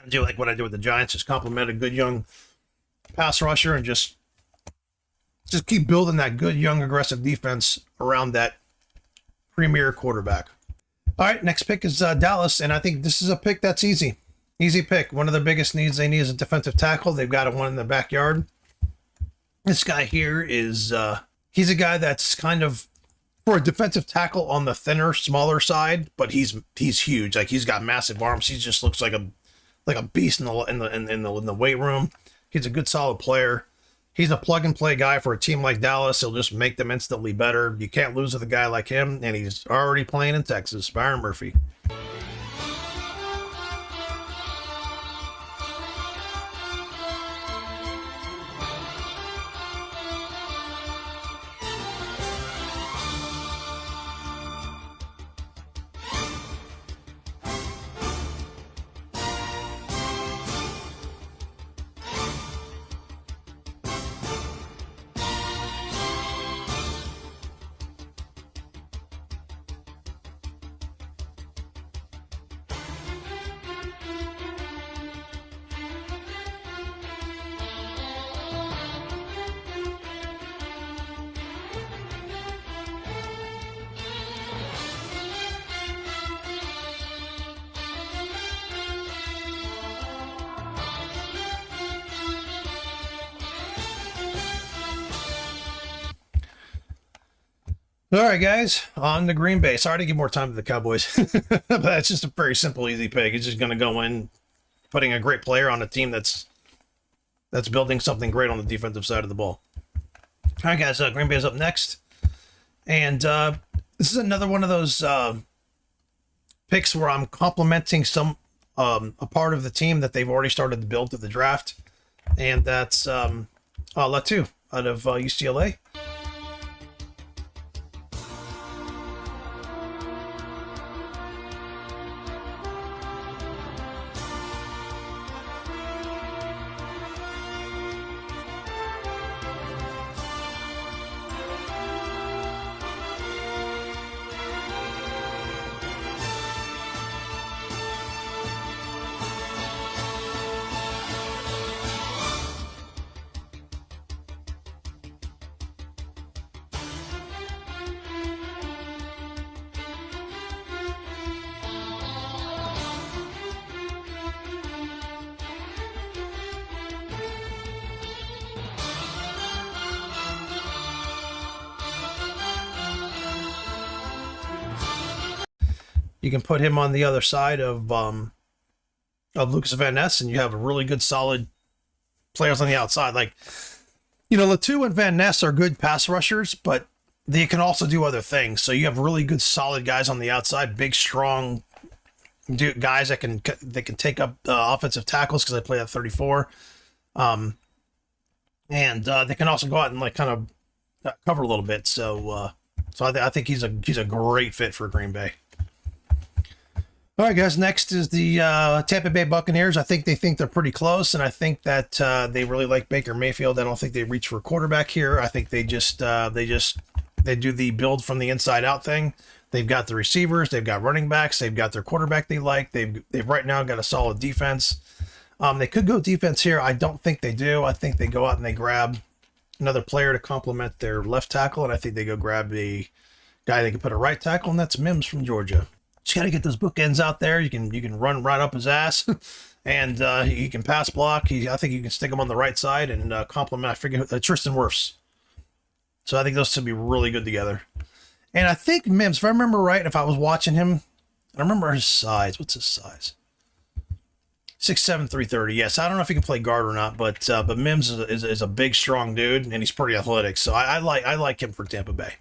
Do like what I did with the Giants, just compliment a good young pass rusher and just keep building that good young aggressive defense around that premier quarterback. All right, next pick is Dallas, and I think this is a pick that's easy pick. One of the biggest needs they need is a defensive tackle. They've got one in the backyard. This guy here is he's a guy that's kind of, for a defensive tackle, on the thinner, smaller side, but he's huge. Like, he's got massive arms. He just looks like a beast in the weight room. He's a good solid player. He's a plug and play guy for a team like Dallas. He'll just make them instantly better. You can't lose with a guy like him, and he's already playing in Texas. Byron Murphy. All right, guys, on to Green Bay. Sorry to give more time to the Cowboys, but that's just a very simple, easy pick. It's just going to go in, putting a great player on a team that's building something great on the defensive side of the ball. All right, guys, Green Bay is up next, and this is another one of those picks where I'm complimenting a part of the team that they've already started to build through the draft, and that's Latu out of UCLA. You can put him on the other side of Lucas Van Ness, and you have a really good, solid players on the outside. Like, Latu and Van Ness are good pass rushers, but they can also do other things. So you have really good, solid guys on the outside, big, strong guys that can take up offensive tackles because they play at 34. And they can also go out and kind of cover a little bit. So I think he's a great fit for Green Bay. All right, guys. Next is the Tampa Bay Buccaneers. I think they're pretty close, and I think that they really like Baker Mayfield. I don't think they reach for a quarterback here. I think they do the build from the inside out thing. They've got the receivers, they've got running backs, they've got their quarterback they like. They've right now got a solid defense. They could go defense here. I don't think they do. I think they go out and they grab another player to complement their left tackle, and I think they go grab a guy they can put a right tackle, and that's Mims from Georgia. Just got to get those bookends out there. You can run right up his ass, and he can pass block. I think you can stick him on the right side and complement. I forget Tristan Wirfs. So I think those two be really good together. And I think Mims, if I remember right, if I was watching him, I remember his size. What's his size? 6'7", 330. Yes, I don't know if he can play guard or not, but Mims is a big, strong dude, and he's pretty athletic. So I like him for Tampa Bay.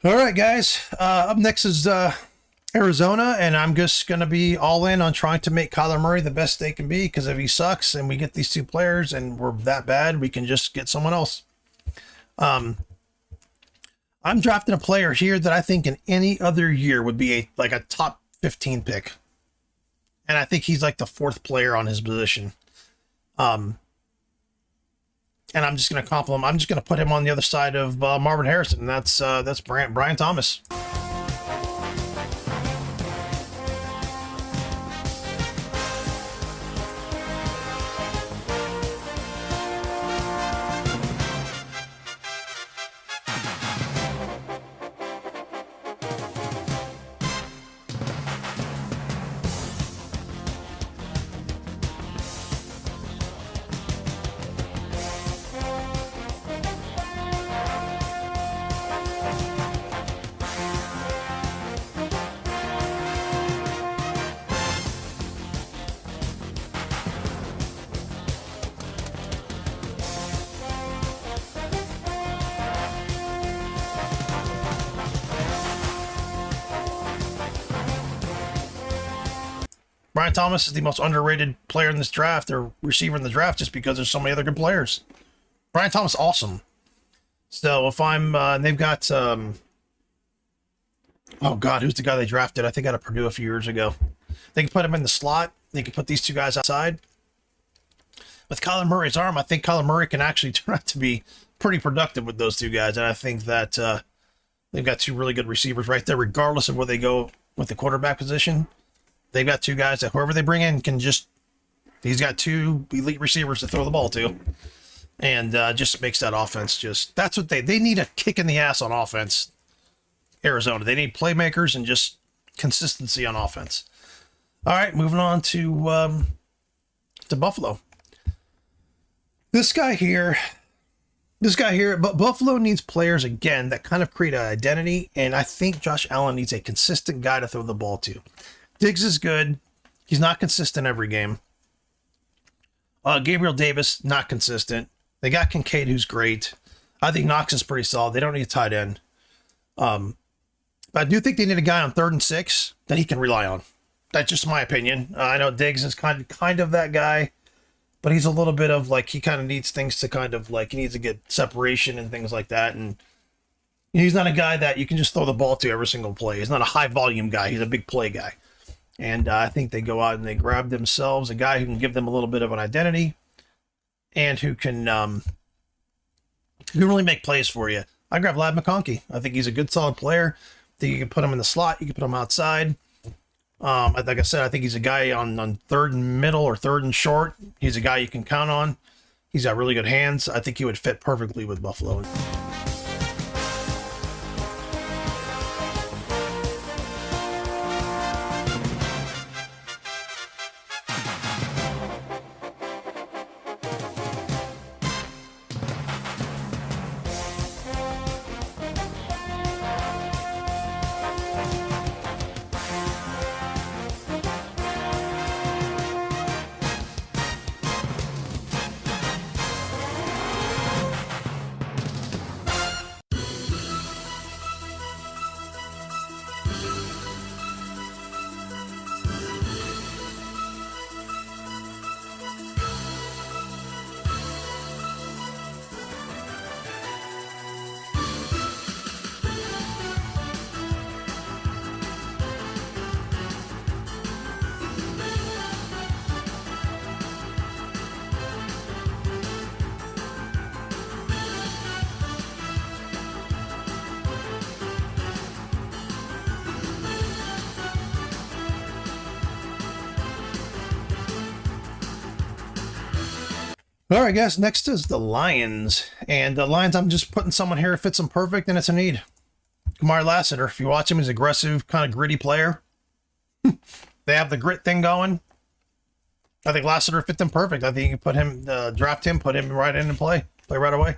All right, guys. Up next is Arizona, and I'm just going to be all in on trying to make Kyler Murray the best they can be, because if he sucks and we get these two players and we're that bad, we can just get someone else. I'm drafting a player here that I think in any other year would be a top 15 pick. And I think he's like the fourth player on his position. And I'm just going to compliment. I'm just going to put him on the other side of Marvin Harrison, and that's Brian Thomas. Brian Thomas is the most underrated player in this draft, or receiver in the draft, just because there's so many other good players. Brian Thomas, awesome. So if I'm, they've got, oh God, who's the guy they drafted? I think out of Purdue a few years ago. They can put him in the slot. They can put these two guys outside. With Kyler Murray's arm, I think Kyler Murray can actually turn out to be pretty productive with those two guys. And I think that they've got two really good receivers right there, regardless of where they go with the quarterback position. They've got two guys that whoever they bring in can just, he's got two elite receivers to throw the ball to. And just makes that offense just, that's what they need, a kick in the ass on offense. Arizona, they need playmakers and just consistency on offense. All right, moving on to Buffalo. This guy here, but Buffalo needs players again that kind of create an identity, and I think Josh Allen needs a consistent guy to throw the ball to. Diggs is good. He's not consistent every game. Gabriel Davis, not consistent. They got Kincaid, who's great. I think Knox is pretty solid. They don't need a tight end. But I do think they need a guy on 3rd and 6 that he can rely on. That's just my opinion. I know Diggs is kind of that guy, but he's a little bit of like he kind of needs things to kind of like he needs to get separation and things like that. And he's not a guy that you can just throw the ball to every single play. He's not a high volume guy. He's a big play guy. And I think they go out and they grab themselves a guy who can give them a little bit of an identity and who can really make plays for you. I grab Lad McConkey. I think he's a good, solid player. I think you can put him in the slot. You can put him outside. Like I said, I think he's a guy on third and middle or third and short. He's a guy you can count on. He's got really good hands. I think he would fit perfectly with Buffalo. All right, guys. Next is the Lions. And the Lions, I'm just putting someone here who fits them perfect, and it's a need. Kamari Lassiter. If you watch him, he's an aggressive, kind of gritty player. They have the grit thing going. I think Lassiter fit them perfect. I think you can put him, draft him, put him right in and play right away.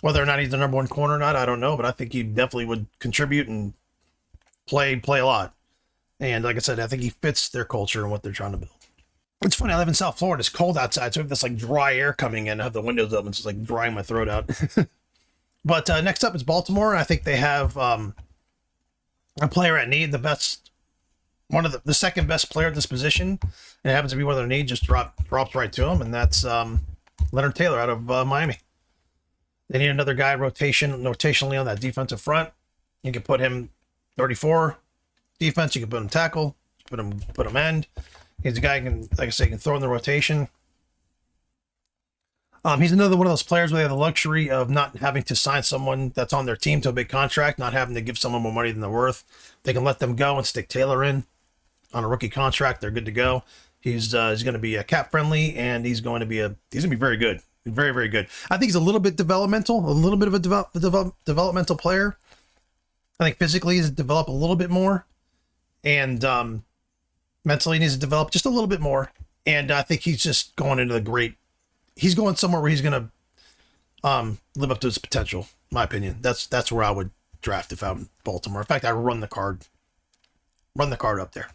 Whether or not he's the number one corner or not, I don't know, but I think he definitely would contribute and play a lot. And like I said, I think he fits their culture and what they're trying to build. It's funny, I live in South Florida. It's cold outside, so I have this like dry air coming in. I have the windows open, so it's like drying my throat out. But next up is Baltimore. I think they have a player at need, one of the second best player at this position. And it happens to be one of their need, just drops right to him, and that's Leonard Taylor out of Miami. They need another guy rotationally on that defensive front. You can put him 34 defense. You can put him tackle. Put him end. He's a guy who can, like I say, can throw in the rotation. He's another one of those players where they have the luxury of not having to sign someone that's on their team to a big contract, not having to give someone more money than they're worth. They can let them go and stick Taylor in on a rookie contract. They're good to go. He's going to be cap friendly, and he's going to be very good. Very, very good. I think he's a little bit developmental, a little bit of a developmental player. I think physically he's developed a little bit more, and mentally he needs to develop just a little bit more. And I think he's just going into he's going somewhere where he's going to live up to his potential. In my opinion, that's where I would draft if I'm Baltimore. In fact, I run the card up there.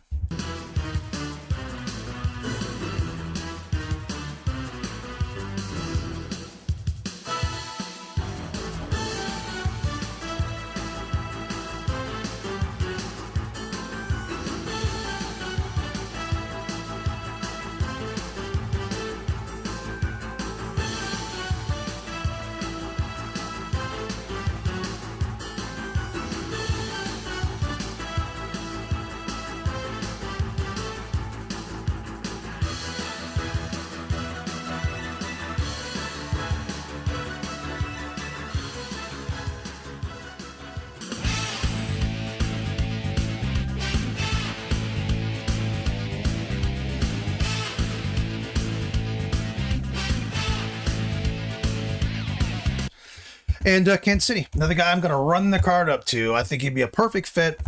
And Kansas City, another guy I'm going to run the card up to. I think he'd be a perfect fit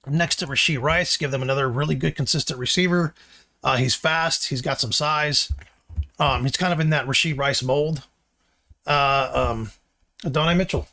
next to Rashee Rice. Give them another really good, consistent receiver. He's fast. He's got some size. He's kind of in that Rashee Rice mold. Adonai Mitchell.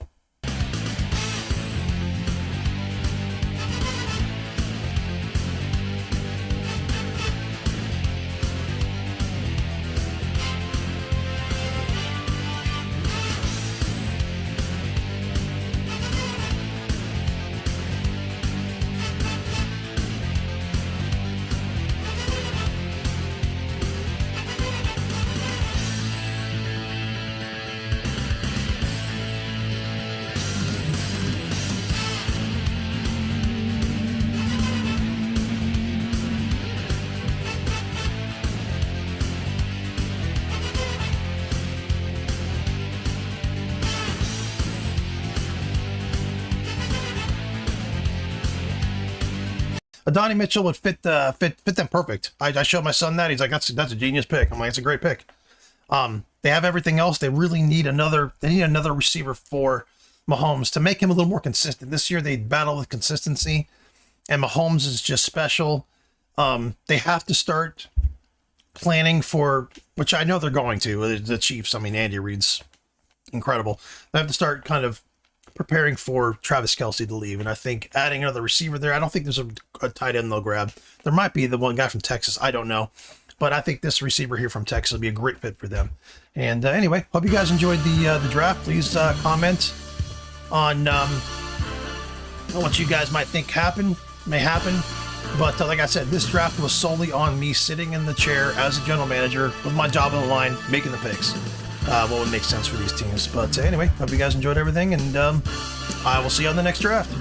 Adonai Mitchell would fit them perfect. I showed my son that. He's like, that's a genius pick. I'm like, it's a great pick. They have everything else. They really need another receiver for Mahomes to make him a little more consistent. This year they battle with consistency, and Mahomes is just special. They have to start planning for, which I know they're going to, the Chiefs. I mean, Andy Reid's incredible. They have to start kind of preparing for Travis Kelce to leave, and I think adding another receiver there, I don't think there's a tight end they'll grab. There might be the one guy from Texas, I don't know, but I think this receiver here from Texas will be a great fit for them. And anyway, hope you guys enjoyed the draft. Please comment on what you guys might think may happen. But like I said, this draft was solely on me sitting in the chair as a general manager with my job on the line, making the picks. What would make sense for these teams. But anyway, hope you guys enjoyed everything, and I will see you on the next draft.